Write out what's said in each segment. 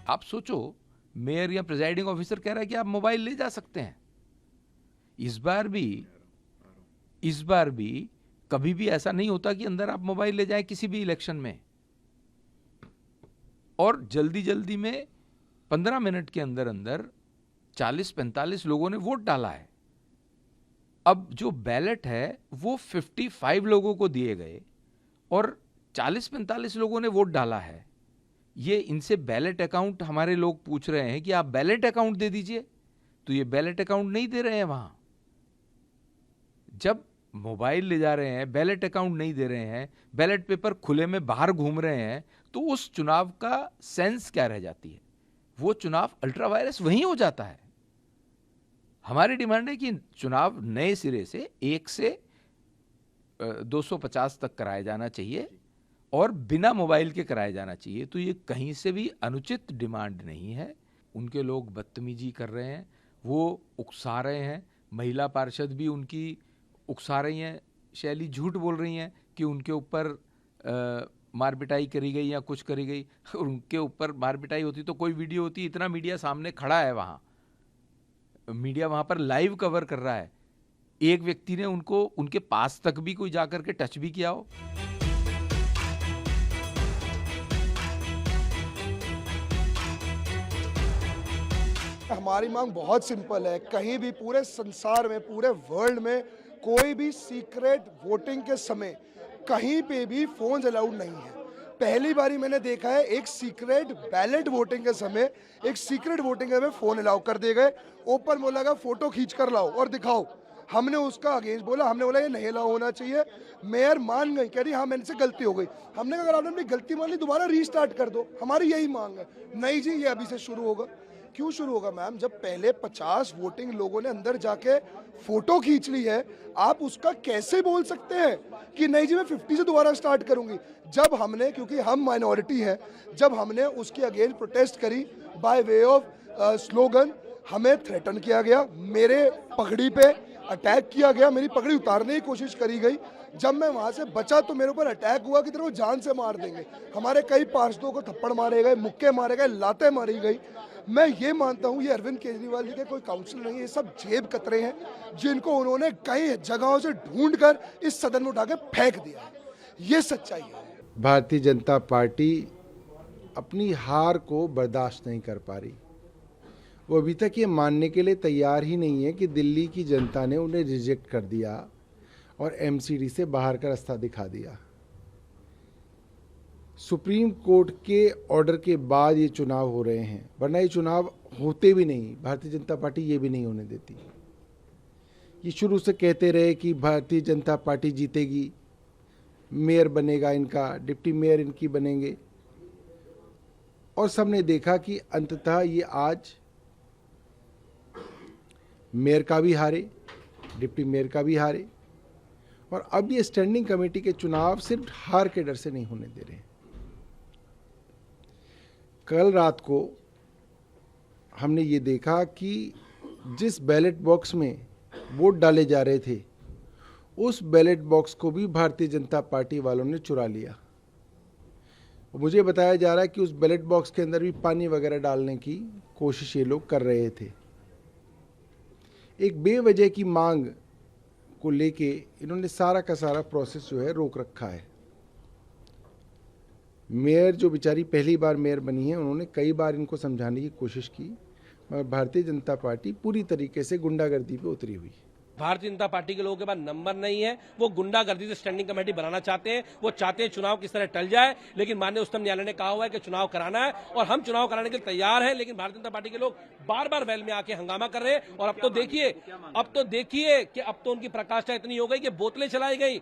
आप सोचो, मेयर या प्रिजाइडिंग ऑफिसर कह रहा है कि आप मोबाइल ले जा सकते हैं। इस बार भी कभी भी ऐसा नहीं होता कि अंदर आप मोबाइल ले जाएं किसी भी इलेक्शन में। और जल्दी जल्दी में 15 मिनट के अंदर अंदर 40-45 लोगों ने वोट डाला है। अब जो बैलेट है वो 55 लोगों को दिए गए और 40-45 लोगों ने वोट डाला है। ये इनसे बैलेट अकाउंट हमारे लोग पूछ रहे हैं कि आप बैलेट अकाउंट दे दीजिए, तो ये बैलेट अकाउंट नहीं दे रहे हैं। वहां जब मोबाइल ले जा रहे हैं, बैलेट अकाउंट नहीं दे रहे हैं, बैलेट पेपर खुले में बाहर घूम रहे हैं, तो उस चुनाव का सेंस क्या रह जाती है? वो चुनाव अल्ट्रा वायरस वहीं हो जाता है। हमारी डिमांड है कि चुनाव नए सिरे से 1 से 250 तक कराया जाना चाहिए और बिना मोबाइल के कराया जाना चाहिए। तो ये कहीं से भी अनुचित डिमांड नहीं है। उनके लोग बदतमीजी कर रहे हैं, वो उकसा रहे हैं। महिला पार्षद भी उनकी उकसा रही हैं, शैली झूठ बोल रही हैं कि उनके ऊपर मार पिटाई करी गई या कुछ करी गई। उनके ऊपर मार पिटाई होती तो कोई वीडियो होती। इतना मीडिया सामने खड़ा है, वहाँ मीडिया वहाँ पर लाइव कवर कर रहा है। एक व्यक्ति ने उनको उनके पास तक भी कोई जाकर के टच भी किया हो। हमारी मांग बहुत सिंपल है। कहीं भी पूरे संसार में, पूरे वर्ल्ड में कोई भी सीक्रेट वोटिंग के समय कहीं पे भी फोन अलाउड नहीं है। पहली बारी मैंने देखा है एक सीक्रेट बैलेट वोटिंग के समय, एक सीक्रेट वोटिंग के समय फोन अलाउ कर दिए गए। ओपन बोला का फोटो खींच कर लाओ और दिखाओ। हमने उसका अगेंस्ट बोला, हमने बोला ये नहीं अलाउ होना चाहिए। मेयर मान गई, कह रही हाँ मेरे से गलती हो गई। हमने कहा अगर आपने अपनी गलती मान ली दोबारा रीस्टार्ट कर दो, हमारी यही मांग है। नहीं जी, ये अभी से शुरू होगा। क्यों शुरू होगा मैम? जब पहले 50 वोटिंग लोगों ने अंदर जाके फोटो खींच ली है, आप उसका कैसे बोल सकते हैं कि नहीं जी मैं 50 से दोबारा स्टार्ट करूंगी? जब हमने, क्योंकि हम माइनॉरिटी है, जब हमने उसके अगेंस्ट प्रोटेस्ट करी बाय वे ऑफ स्लोगन, हमें थ्रेटन किया गया, मेरे पगड़ी पे अटैक किया गया, मेरी पगड़ी उतारने की कोशिश करी गई। जब मैं वहां से बचा तो मेरे ऊपर अटैक हुआ कि तेरे को जान से मार देंगे। हमारे कई पार्षदों को थप्पड़ मारे गए, मुक्के मारे गए, लातें मारी गई। मैं ये मानता हूँ ये अरविंद केजरीवाल जी के कोई काउंसिल नहीं है, ये सब जेब कतरे हैं जिनको उन्होंने कई जगहों से ढूंढ कर इस सदन में उठा के फेंक दिया है। ये सच्चाई है। भारतीय जनता पार्टी अपनी हार को बर्दाश्त नहीं कर पा रही। वो अभी तक ये मानने के लिए तैयार ही नहीं है कि दिल्ली की जनता ने उन्हें रिजेक्ट कर दिया और एमसीडी से बाहर का रास्ता दिखा दिया। सुप्रीम कोर्ट के ऑर्डर के बाद ये चुनाव हो रहे हैं, वरना ये चुनाव होते भी नहीं। भारतीय जनता पार्टी ये भी नहीं होने देती। ये शुरू से कहते रहे कि भारतीय जनता पार्टी जीतेगी, मेयर बनेगा इनका, डिप्टी मेयर इनकी बनेंगे, और सबने देखा कि अंततः ये आज मेयर का भी हारे, डिप्टी मेयर का भी हारे, और अब ये स्टैंडिंग कमेटी के चुनाव सिर्फ हार के डर से नहीं होने दे रहे। कल रात को हमने ये देखा कि जिस बैलेट बॉक्स में वोट डाले जा रहे थे, उस बैलेट बॉक्स को भी भारतीय जनता पार्टी वालों ने चुरा लिया। मुझे बताया जा रहा है कि उस बैलेट बॉक्स के अंदर भी पानी वगैरह डालने की कोशिश ये लोग कर रहे थे। एक बेवजह की मांग को लेके इन्होंने सारा का सारा प्रोसेस जो है रोक रखा है। मेयर जो बेचारी पहली बार मेयर बनी है, उन्होंने कई बार इनको समझाने की कोशिश की, मगर भारतीय जनता पार्टी पूरी तरीके से गुंडागर्दी पे उतरी हुई है। भारतीय जनता पार्टी के लोगों के पास नंबर नहीं है। वो गुंडागर्दी से स्टैंडिंग कमेटी बनाना चाहते हैं। वो चाहते हैं चुनाव किस तरह टल जाए, लेकिन माननीय उच्चतम न्यायालय ने कहा हुआ है कि चुनाव कराना है और हम चुनाव कराने के लिए तैयार हैं। लेकिन भारतीय जनता पार्टी के लोग बार बार वेल में आके हंगामा कर रहे हैं। और अब तो देखिए कि अब तो उनकी प्रकाष्ठा इतनी हो गई कि बोतलें चलाई गई।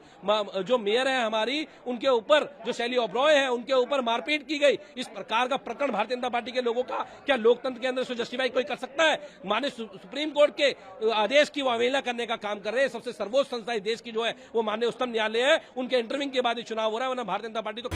जो मेयर है हमारी, उनके ऊपर, जो शैली ओब्रॉय है, उनके ऊपर मारपीट की गई। इस प्रकार का प्रकरण भारतीय जनता पार्टी के लोगों का क्या लोकतंत्र के अंदर जस्टिफाई कोई कर सकता है? माननीय सुप्रीम कोर्ट के आदेश की वो अवहेलना करने का काम कर रहे हैं। सबसे सर्वोच्च संस्था देश की जो है वो माननीय उच्चतम न्यायालय है, उनके इंटरव्यू के बाद ही चुनाव हो रहा है, वरना भारतीय जनता पार्टी तो